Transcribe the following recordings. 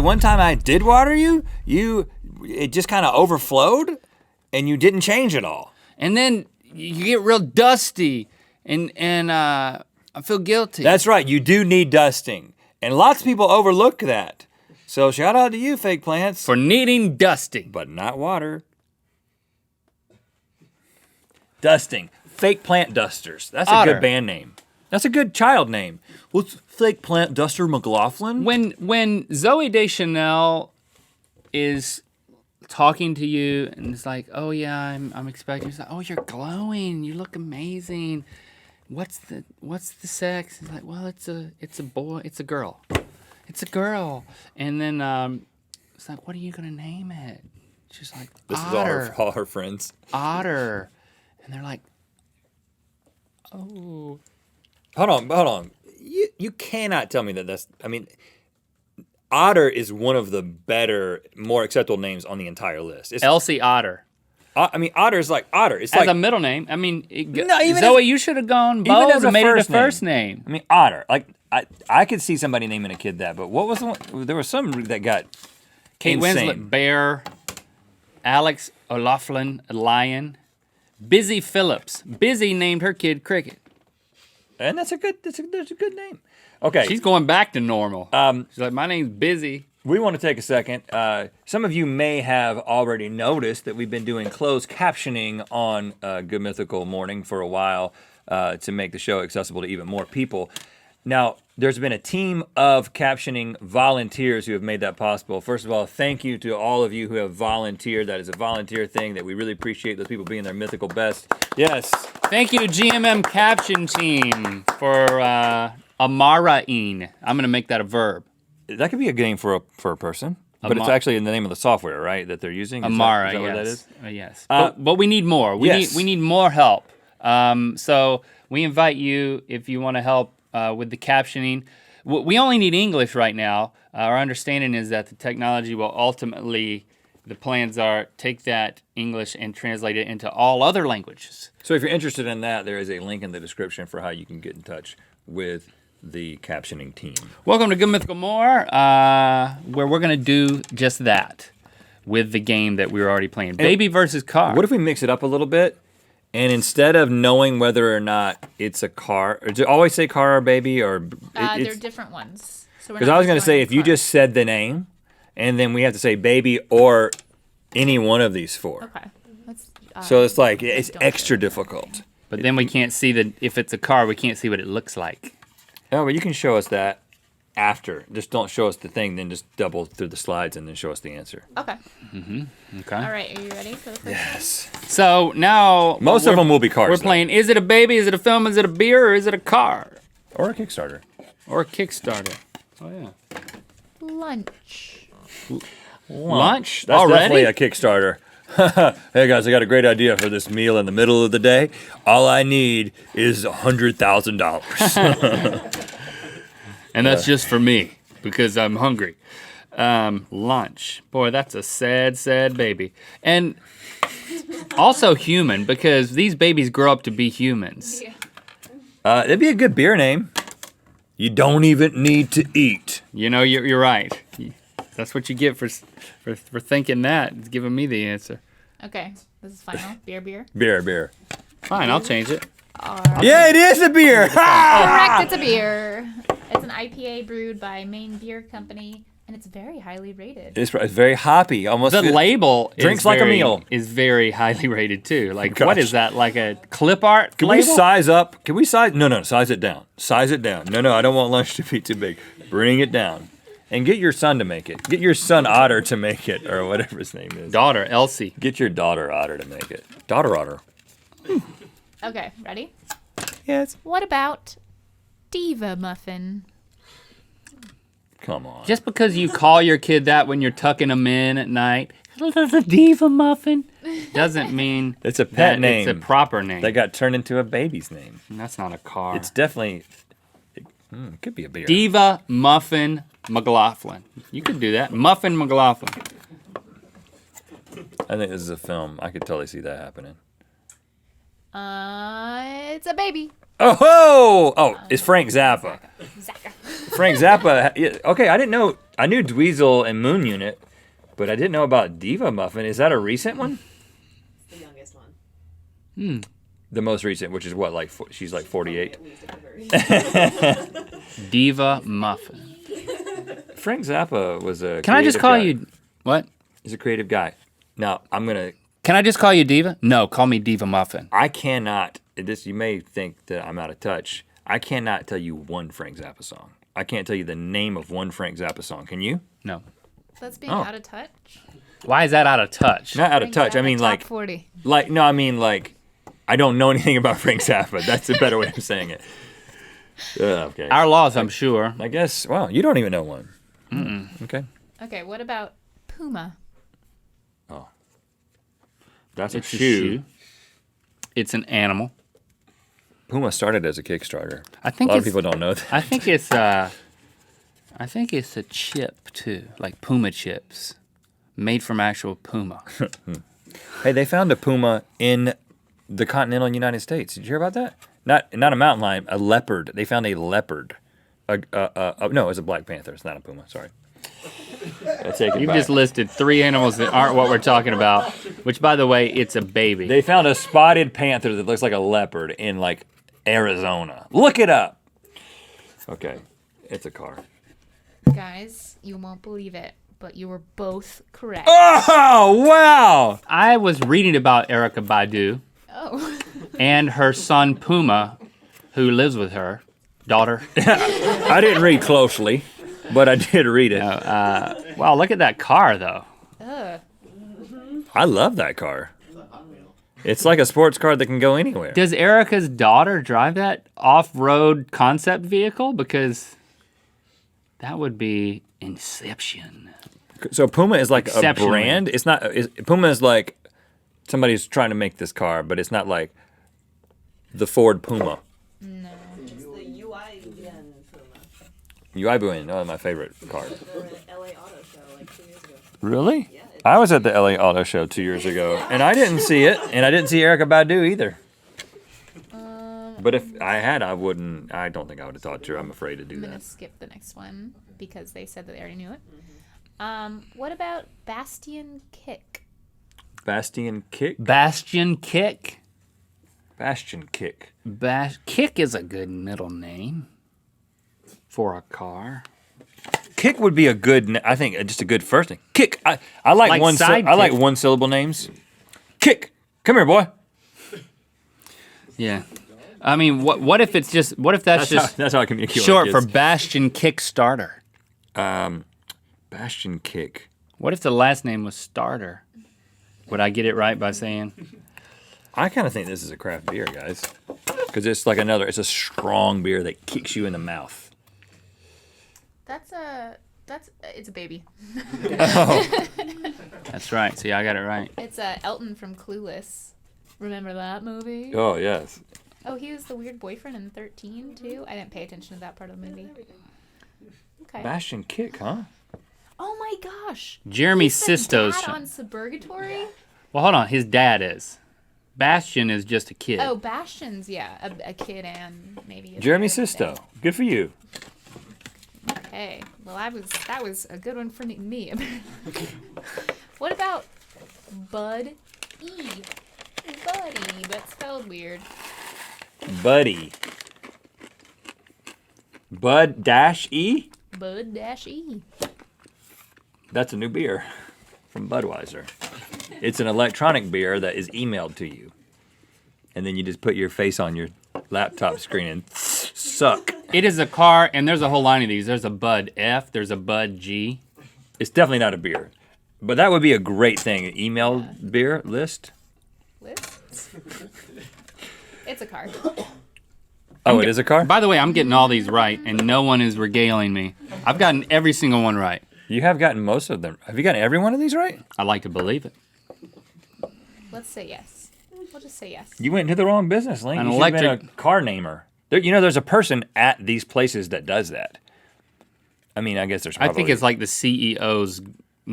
one time I did water you, it just kind of overflowed, and you didn't change at all. And then you get real dusty, and I feel guilty. That's right, you do need dusting. And lots of people overlook that. So shout out to you, fake plants. For needing dusting. But not water. Dusting. Fake plant dusters. That's a good band name. That's a good child name. What's fake plant duster McLaughlin? When Zooey Deschanel is talking to you and it's like, oh yeah, I'm expecting. It's like, oh, you're glowing. You look amazing. What's the sex? It's like, well, it's a boy. It's a girl. It's a girl. And then it's like, what are you gonna name it? She's like, this Otter. is all her friends. Otter. And they're like, oh. Hold on. You cannot tell me that's, I mean, Otter is one of the better, more acceptable names on the entire list. It's, Elsie Otter. I mean, Otter is like Otter. It's as like a middle name. I mean, even Zoe, you should have gone bold and made it a first name. I mean, Otter. Like, I could see somebody naming a kid that, but what was the one? There was some that got Kate insane. Winslet, Bear. Alex O'Loughlin, a lion. Busy Phillips. Busy named her kid Cricket. And that's a good name. Okay. She's going back to normal. She's like, my name's Busy. We want to take a second. Some of you may have already noticed that we've been doing closed captioning on Good Mythical Morning for a while to make the show accessible to even more people. Now, there's been a team of captioning volunteers who have made that possible. First of all, thank you to all of you who have volunteered. That is a volunteer thing that we really appreciate, those people being their mythical best. Yes. Thank you to GMM Caption Team for Amaraine. I'm going to make that a verb. That could be a name for a person, but it's actually in the name of the software, right, that they're using? Amara, is that yes. what that is? Yes. But we need more. We need more help. So we invite you, if you want to help with the captioning. We only need English right now. Our understanding is that the technology will ultimately, the plans are take that English and translate it into all other languages. So if you're interested in that, there is a link in the description for how you can get in touch with the captioning team. Welcome to Good Mythical More, where we're gonna do just that with the game that we were already playing. Baby versus car. What if we mix it up a little bit? And instead of knowing whether or not it's a car, or do you always say car or baby, or they're different ones. Because I was going to say, if you just said the name, and then we have to say baby or any one of these four. Okay. So it's like, it's extra difficult. But then we can't see if it's a car, we can't see what it looks like. Oh, but you can show us that after. Just don't show us the thing, then just double through the slides and then show us the answer. Okay. Okay. All right, are you ready for the first Yes. So now most of them will be cars. We're playing, is it a baby, is it a film, is it a beer, or is it a car? Or a Kickstarter. Or a Kickstarter. Oh yeah. Lunch. Lunch? That's already? definitely a Kickstarter. Hey guys, I got a great idea for this meal in the middle of the day. All I need is $100,000. And that's just for me, because I'm hungry. Lunch. Boy, that's a sad, sad baby. And also human, because these babies grow up to be humans. Yeah. It'd be a good beer name. You don't even need to eat. You know, you're right. That's what you get for thinking that. It's giving me the answer. Okay, this is final. Beer. Beer. Fine, I'll change it. Yeah, it is a beer. Correct, it's a beer. It's an IPA brewed by Maine Beer Company, and it's very highly rated. It's very hoppy. Almost The label drinks like a meal. Is very highly rated too. Like, Gosh. what is that? Like a clip art Can label? we size up? Can we size? No, size it down. Size it down. No, I don't want lunch to be too big. Bring it down. And get your son to make it. Get your son Otter to make it, or whatever his name is. Daughter, Elsie. Get your daughter Otter to make it. Daughter Otter. Okay, ready? Yes. What about Diva Muffin? Come on. Just because you call your kid that when you're tucking them in at night, the Diva Muffin, doesn't mean It's a pet name. It's a proper name. That got turned into a baby's name. And that's not a car. It's definitely, it could be a beer. Diva Muffin McLaughlin. You could do that. Muffin McLaughlin. I think this is a film. I could totally see that happening. It's a baby. Oh, it's Frank Zappa. Zappa. Frank Zappa. Okay, I didn't know I knew Dweezil and Moon Unit, but I didn't know about Diva Muffin. Is that a recent one? The youngest one. The most recent, which is what, like she's like 48. Diva Muffin. Frank Zappa was a. Can I just creative call guy. you what? He's a creative guy. Now I'm gonna. Can I just call you Diva? No, call me Diva Muffin. I cannot. This you may think that I'm out of touch. I cannot tell you one Frank Zappa song. I can't tell you the name of one Frank Zappa song. Can you? No. That's being Oh. out of touch. Why is that out of touch? Not out of Frank touch. I Zappa mean top like 40. no. I mean like I don't know anything about Frank Zappa. That's a better way of saying it. Okay. Our laws, I'm sure. I guess. Well, you don't even know one. Okay. Okay, what about Puma? That's It's a a shoe. shoe. It's an animal. Puma started as a Kickstarter. I think A lot of it's- people don't know that. I think it's a chip too, like Puma chips, made from actual Puma. Hey, they found a puma in the continental United States. Did you hear about that? Not a mountain lion, a leopard. They found a leopard. No, it was a black panther. It's not a puma. Sorry. I take it You've back. just listed 3 animals that aren't what we're talking about. Which, by the way, it's a baby. They found a spotted panther that looks like a leopard in like Arizona. Look it up. Okay, it's a car. Guys, you won't believe it, but you were both correct. Oh wow! I was reading about Erica Badu Oh. and her son Puma, who lives with her daughter. I didn't read closely, but I did read it. Wow, look at that car though. Ugh. I love that car. It's like a sports car that can go anywhere. Does Erica's daughter drive that off-road concept vehicle? Because that would be Inception. So Puma is like a Exceptionally. brand. It's not. Puma is like somebody's trying to make this car, but it's not like the Ford Puma. It's the UI Wynne Puma. UI Buin, oh, my favorite car. They were at LA Auto Show like 2 years ago. Really? Yeah, it's- I was at the LA Auto Show 2 years ago, and I didn't see it, and I didn't see Erica Badu either. But if I had, I wouldn't. I don't think I would have thought to. I'm afraid to do I'm going that. to skip the next one because they said that they already knew it. What about Bastion Kick? Bastion Kick. Bastion Kick. Bastion Kick. Kick is a good middle name for a car. Kick would be a good. I think just a good first name. Kick. I like, Like one. I like sidekick. one syllable names. Kick. Come here, boy. Yeah. I mean, what if it's just what if that's just That's how I communicate. with short my for kids. Bastion Kickstarter? Bastion Kick. What if the last name was Starter? Would I get it right by saying? I kind of think this is a craft beer, guys, because it's like it's a strong beer that kicks you in the mouth. It's a baby. That's right. See, I got it right. It's Elton from Clueless. Remember that movie? Oh yes. Oh, he was the weird boyfriend in 13 too. I didn't pay attention to that part of the movie. Okay. Bastion Kick, huh? Oh my gosh. Jeremy He's the Sisto's. dad on Suburgatory. Well, hold on. His dad is. Bastion is just a kid. Oh, Bastion's a kid and maybe. Jeremy his Sisto. dad. Good for you. Okay. Well, that was a good one for me. What about Bud E? Buddy, but spelled weird. Buddy. Bud dash E? Bud dash E. That's a new beer from Budweiser. It's an electronic beer that is emailed to you. And then you just put your face on your laptop screen and suck. It is a car, and there's a whole line of these. There's a Bud F. There's a Bud G. It's definitely not a beer. But that would be a great thing. An email beer list. Lists. It's a car. Oh, it is a car? By the way, I'm getting all these right, and no one is regaling me. I've gotten every single one right. You have gotten most of them. Have you gotten every one of these right? I like to believe it. Let's say yes. We'll just say yes. You went into the wrong business, Link. An You should have been electric- a car namer. There's a person at these places that does that. I mean, I guess there's I probably... think it's like the CEO's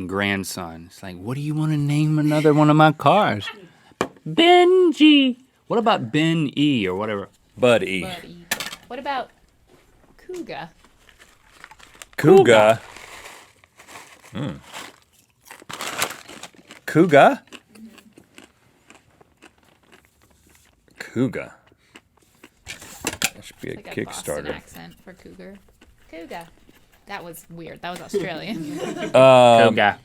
grandson. It's like, what do you want to name another one of my cars? Benji. What about Ben E or whatever? Bud E. Buddy. What about Kuga? Kuga. Cougar? Cougar. That should be a Like a Boston Kickstarter. accent for cougar. Cougar. That was weird. That was Australian. Cougar.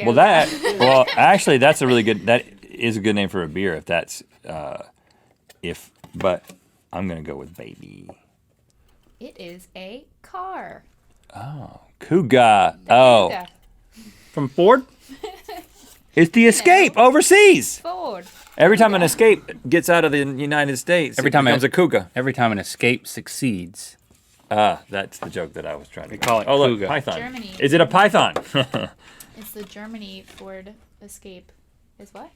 Well, actually, that is a good name for a beer if that's, but I'm going to go with baby. It is a car. Oh, Cougar. Oh, Cougar. From Ford? it's the Escape overseas. Ford. Every time an Escape gets out of the United States, Every it time becomes a Cougar. Every time an escape succeeds. That's the joke that I was trying to call it Oh, look, Cougar. Python. Germany. Is it a python? It's the Germany Ford Escape. Is what?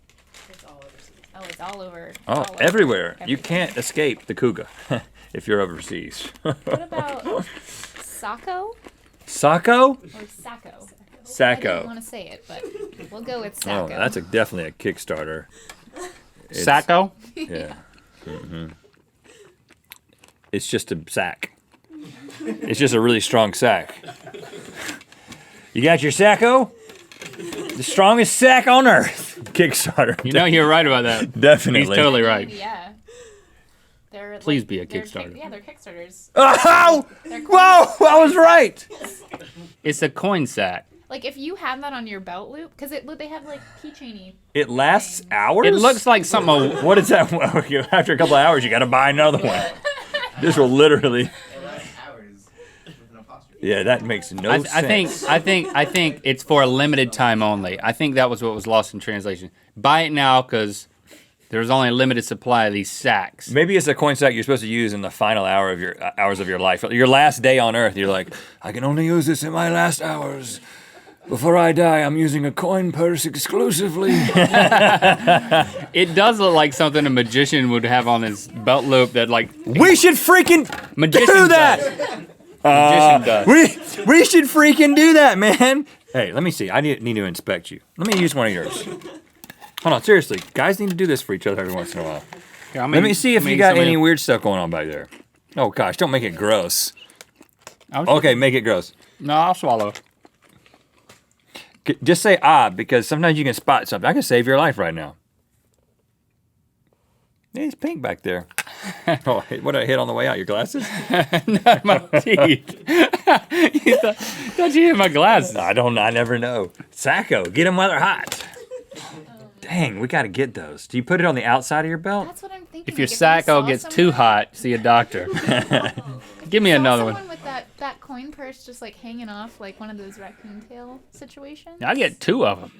It's all overseas. Oh, it's all over. Oh, all over everywhere. You everything. can't escape the Cougar if you're overseas. What about Sacco Sacco? or Sacco? I didn't Sacco. want to say it, but we'll go with Oh, Sacco. that's definitely a Kickstarter. It's- Sacco? Yeah. It's just a sack. It's just a really strong sack. You got your Sacco? The strongest sack on earth. Kickstarter. You know you're right about that. Definitely. He's totally right. Yeah. They're Please be a they're Kickstarter. Yeah, they're Kickstarters. Oh! They're coins. Whoa! I was right. It's a coin sack. Like if you have that on your belt loop, because they have like keychainy. It lasts hours? It looks like something. What is that? After a couple of hours, you got to buy another one. This will literally. Yeah, that makes no sense. I think it's for a limited time only. I think that was what was lost in translation. Buy it now because there's only a limited supply of these sacks. Maybe it's a coin sack you're supposed to use in the final hours of your life. Your last day on Earth, you're like, I can only use this in my last hours. Before I die, I'm using a coin purse exclusively. It does look like something a magician would have on his belt loop that like We should freaking magician do that. does. Magician does. We should freaking do that, man. Hey, let me see. I need to inspect you. Let me use one of yours. Hold on, seriously. Guys need to do this for each other every once in a while. Here, Let me see if you got any weird stuff going on back there. Oh gosh, don't make it gross. Okay, make it gross. No, I'll swallow. Just say because sometimes you can spot something. I can save your life right now. Hey, it's pink back there. Oh, what did I hit on the way out? Your glasses? Not my teeth. Don't you hit my glasses? I never know. Sacco, get them while they're hot. Dang, we got to get those. Do you put it on the outside of your belt? That's what I'm thinking. If your like, you sacco saw gets someone- too hot, see a doctor. Give me saw another someone one. with that coin purse just like hanging off like one of those raccoon tail situations. I get 2 of them.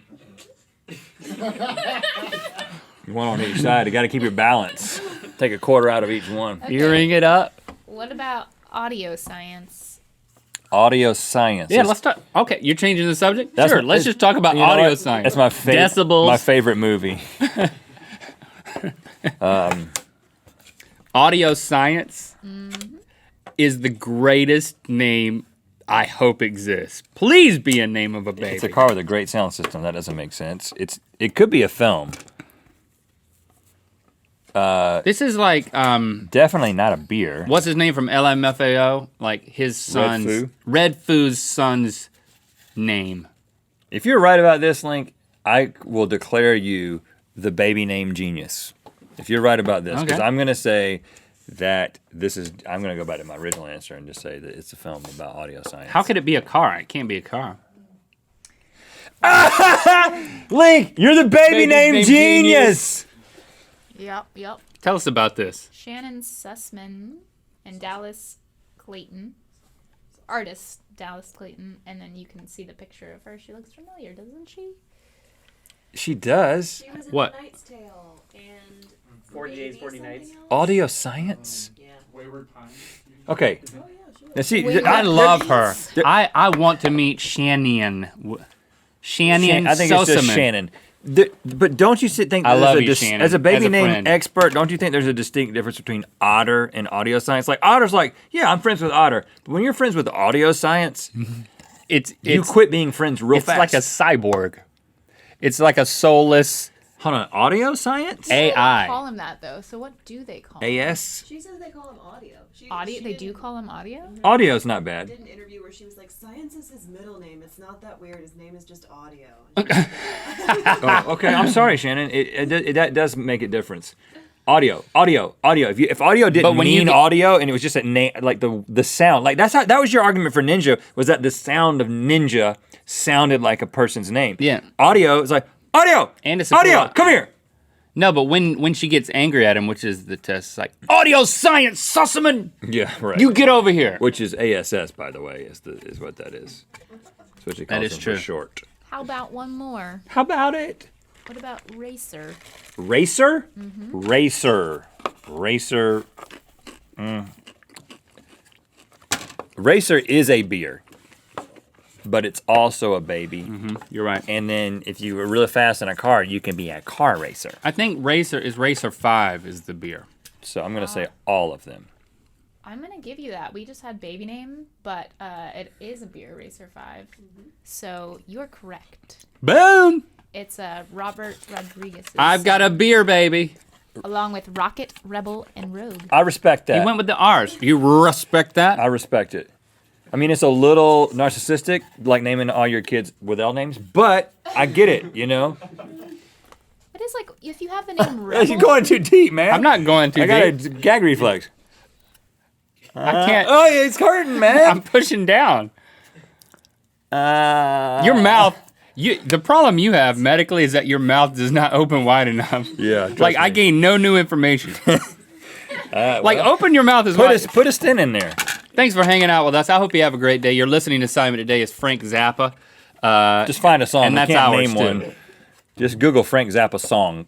One on each side. You got to keep your balance. Take a quarter out of each one. Okay. Earring it up. What about audio science? Audio science. Yeah, let's talk. Okay, you're changing the subject? That's Sure, what- let's just talk about You know audio what? science. That's my favorite. Decibels. My favorite movie. Audio science is the greatest name I hope exists. Please be a name of a baby. It's a car with a great sound system. That doesn't make sense. It could be a film. This is like Definitely not a beer. what's his name from LMFAO? Like his son's Foo? Red Foo's son's name. If you're right about this, Link, I will declare you the baby name genius. If you're right about this, because Okay. I'm going to say that I'm going to go back to my original answer and just say that it's a film about audio science. How could it be a car? It can't be a car. Link, you're the baby name name genius. Yep. Tell us about this. Shannon Sussman and Dallas Clayton. Artist Dallas Clayton, and then you can see the picture of her. She looks familiar, doesn't she? She does. She was in What? The Knight's Tale and 40 Days, 40 something Nights. else? Audio science. Yeah. Wayward Pines. Okay. Oh yeah, she was. Now see, Wait, I love her. There- I want to meet Shannon. Shannon I think it's just Sossaman. Shannon. But don't you think I there's love a you, Shannon, as a baby as a name friend. expert, don't you think there's a distinct difference between Otter and audio science? Like Otter's like, yeah, I'm friends with Otter. But when you're friends with audio science, It's you quit being friends real It's fast. like a cyborg. It's like a soulless Hold on, audio science? They don't AI. call him that though. So what do they call him? AS? She says they call him audio. Audio. She They do didn't- call him audio. Audio's not bad. Did an interview where where she was like, "Science is his middle name. It's not that weird. His name is just Audio." Oh, okay, I'm sorry, Shannon. That does make a difference. Audio. If audio didn't mean audio and it was just a name, like the sound, like that was your argument for ninja, was that the sound of ninja sounded like a person's name. Yeah. Audio is like audio. And it's audio. Come here. No, but when she gets angry at him, which is the test, it's like, audio science, Sussman! Yeah, right. You get over here. Which is ASS, by the way, is what that is. That's what she calls That is them true. for short. How about one more? How about it? What about racer? Racer? Racer. Racer is a beer, but it's also a baby. You're right. And then if you were really fast in a car, you can be a car racer. I think Racer 5 is the beer. So I'm going to say all of them. I'm gonna give you that. We just had baby name, but it is a beer, Racer 5. So you're correct. Boom! It's Robert Rodriguez. I've got a beer, baby. Along with Rocket, Rebel, and Rogue. I respect that. You went with the R's. You respect that? I respect it. I mean, it's a little narcissistic, like naming all your kids with L names, but I get it, you know? It is like, if you have the name Rebel. You're going too deep, man. I'm not going too I got deep. a gag reflex. I can't. Oh, it's hurting, man. I'm pushing down. Your mouth. The problem you have medically is that your mouth does not open wide enough. Yeah. Like, I gain no new information. Like, open your mouth as well. Put a stent in there. Thanks for hanging out with us. I hope you have a great day. Your listening assignment today is Frank Zappa. Just find a song. And We that's can't ours, name too. one. Just Google Frank Zappa song.